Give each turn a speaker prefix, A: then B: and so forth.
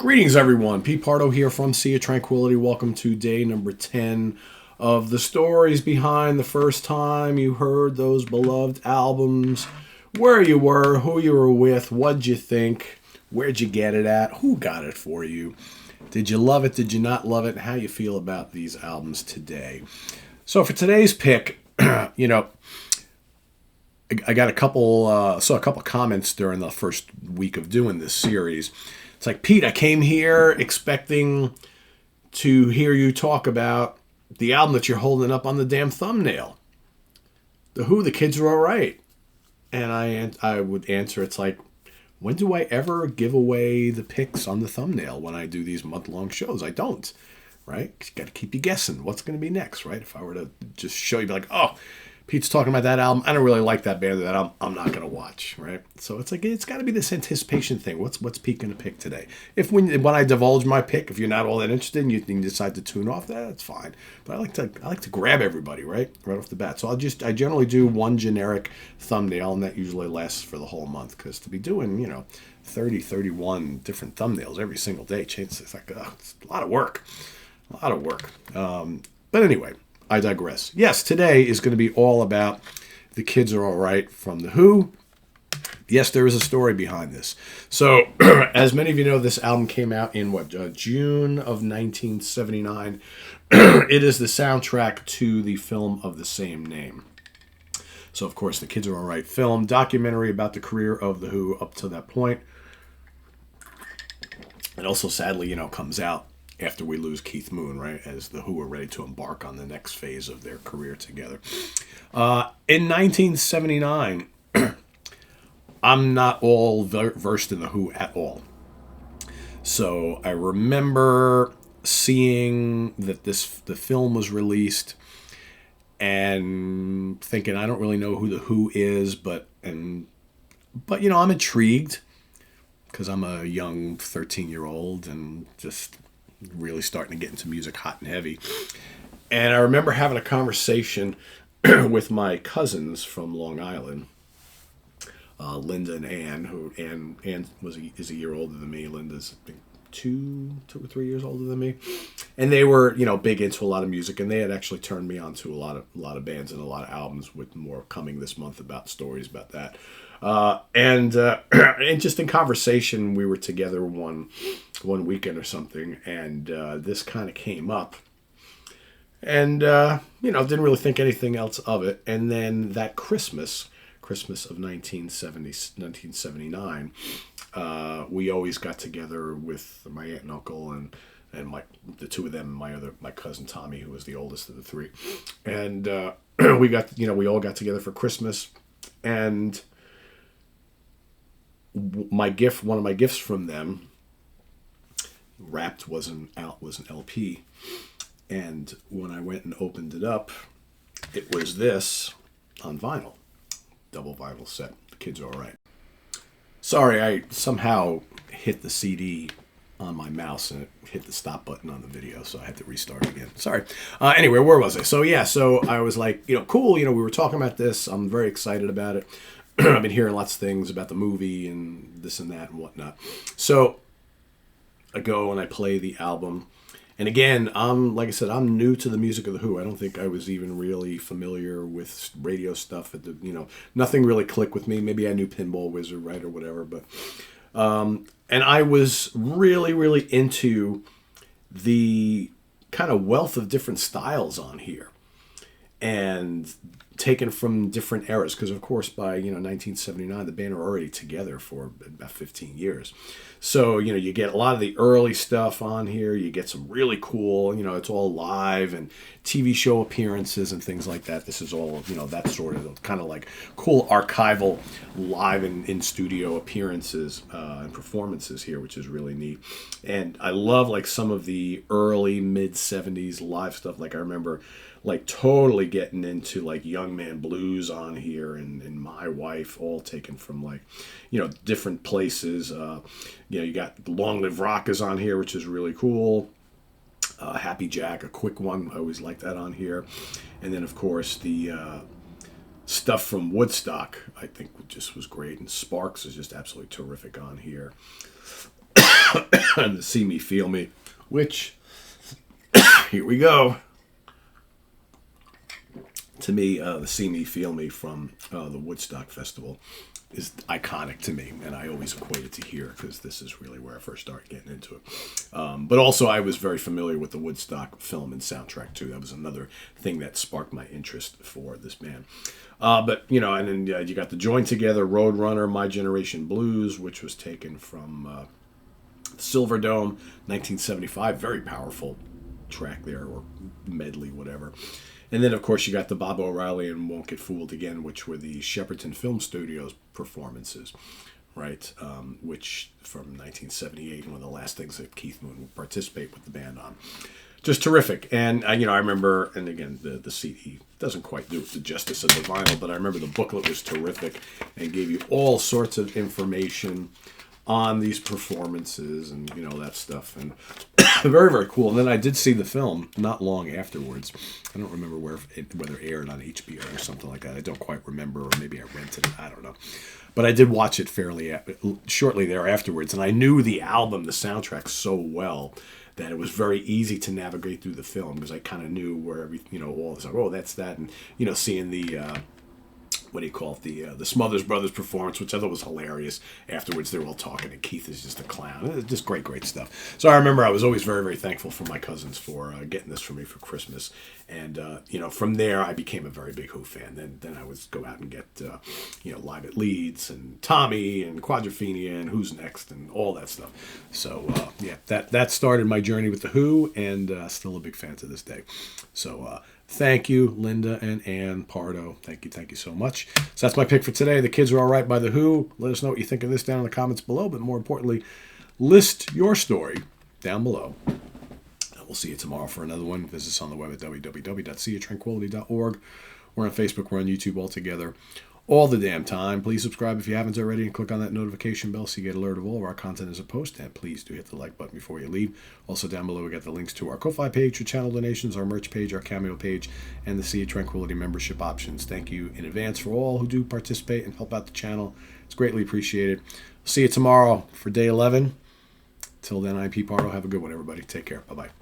A: Greetings, everyone. Pete Pardo here from Sea of Tranquility. Welcome to day number 10 of the stories behind the first time you heard those beloved albums, where you were, who you were with, what'd you think, where'd you get it at, who got it for you, did you love it, did you not love it, and how you feel about these albums today. So for today's pick, I got a couple comments during the first week of doing this series. It's like, Pete, I came here expecting to hear you talk about the album that you're holding up on the damn thumbnail. The Who, The Kids Are Alright. And I would answer, it's like, when do I ever give away the picks on the thumbnail when I do these month-long shows? I don't, right? Got to keep you guessing what's going to be next, right? If I were to just show you, be like, oh, Pete's talking about that album. I don't really like that band. That I'm not going to watch, right? So it's like, it's got to be this anticipation thing. What's Pete going to pick today? When I divulge my pick, if you're not all that interested and you decide to tune off, that's fine. But I like to grab everybody right off the bat. So I generally do one generic thumbnail, and that usually lasts for the whole month, because to be doing 30, 31 different thumbnails every single day, it's like it's a lot of work. But anyway, I digress. Yes, today is going to be all about The Kids Are Alright from The Who. Yes, there is a story behind this. So, as many of you know, this album came out in, June of 1979. It is the soundtrack to the film of the same name. So, of course, The Kids Are Alright film, documentary about the career of The Who up to that point. It also, sadly, comes out after we lose Keith Moon, right, as The Who are ready to embark on the next phase of their career together. In 1979, I'm not all versed in The Who at all. So I remember seeing that the film was released and thinking, I don't really know who The Who is, but I'm intrigued because I'm a young 13-year-old and just really starting to get into music hot and heavy. And I remember having a conversation with my cousins from Long Island, Linda and Ann, Ann is a year older than me. Linda's, I think, two or 3 years older than me. And they were, big into a lot of music, and they had actually turned me on to a lot of bands and a lot of albums, with more coming this month about stories about that. And just in conversation, we were together one weekend or something, and this kind of came up, and didn't really think anything else of it. And then that Christmas of 1979, we always got together with my aunt and uncle and the two of them, my cousin Tommy, who was the oldest of the three, and we all got together for Christmas. And one of my gifts from them, wrapped, was an LP, and when I went and opened it up, it was this on vinyl, double vinyl set. The Kids Are Alright. Sorry, I somehow hit the CD on my mouse and it hit the stop button on the video, so I had to restart again. Sorry. Anyway, where was I? So I was like, cool. We were talking about this. I'm very excited about it. I've been hearing lots of things about the movie and this and that and whatnot. So I go and I play the album. And again, like I said, I'm new to the music of The Who. I don't think I was even really familiar with radio stuff. Nothing really clicked with me. Maybe I knew Pinball Wizard, right, or whatever. But and I was really, really into the kind of wealth of different styles on here, and taken from different eras, because of course by 1979 the band are already together for about 15 years. So you get a lot of the early stuff on here. You get some really cool, it's all live and TV show appearances and things like that. This is all that sort of kind of like cool archival live and in studio appearances and performances here, which is really neat. And I love like some of the early mid 70s live stuff. Like I remember like totally getting into like Young Man Blues on here, and My Wife, all taken from like different places. You got Long Live Rock is on here, which is really cool. Happy Jack, a quick one, I always like that on here. And then of course the stuff from Woodstock, I think just was great, and Sparks is just absolutely terrific on here. and the See Me, Feel Me, which, here we go. To me, the See Me, Feel Me from the Woodstock Festival is iconic to me, and I always equate it to here because this is really where I first started getting into it. But also, I was very familiar with the Woodstock film and soundtrack too. That was another thing that sparked my interest for this band. But and then you got the Join Together, Roadrunner, My Generation Blues, which was taken from Silver Dome, 1975. Very powerful track there, or medley, whatever. And then, of course, you got the Bob O'Reilly and Won't Get Fooled Again, which were the Shepperton Film Studios performances, right? Which from 1978, one of the last things that Keith Moon would participate with the band on. Just terrific. And, I remember, and again, the CD doesn't quite do it the justice of the vinyl, but I remember the booklet was terrific and gave you all sorts of information on these performances and that stuff, and very, very cool. And then I did see the film not long afterwards. I don't remember whether it aired on HBO or something like that. I don't quite remember, or maybe I rented it. I don't know, but I did watch it fairly shortly there afterwards, and I knew the album, the soundtrack, so well that it was very easy to navigate through the film because I kind of knew where all this. Oh, that's that, and seeing the. What do you call it? The Smothers Brothers performance, which I thought was hilarious. Afterwards, they were all talking, and Keith is just a clown. It was just great, great stuff. So I remember I was always very, very thankful for my cousins for getting this for me for Christmas. And, from there, I became a very big Who fan. Then I would go out and get, Live at Leeds and Tommy and Quadrophenia and Who's Next and all that stuff. So, that started my journey with the Who, and still a big fan to this day. So, thank you, Linda and Ann Pardo. Thank you so much. So that's my pick for today. The Kids Are All Right by The Who. Let us know what you think of this down in the comments below, but more importantly, list your story down below. And we'll see you tomorrow for another one. Visit us on the web at www.seaoftranquility.org. We're on Facebook. We're on YouTube all together. All the damn time. Please subscribe if you haven't already and click on that notification bell so you get alert of all of our content as a post. And please do hit the like button before you leave. Also down below we got the links to our Ko-Fi page for channel donations, our merch page, our Cameo page, and the Sea of Tranquility membership options. Thank you in advance for all who do participate and help out the channel. It's greatly appreciated. See you tomorrow for day 11. Till then, I'm Pete Pardo. Have a good one, everybody. Take care. Bye-bye.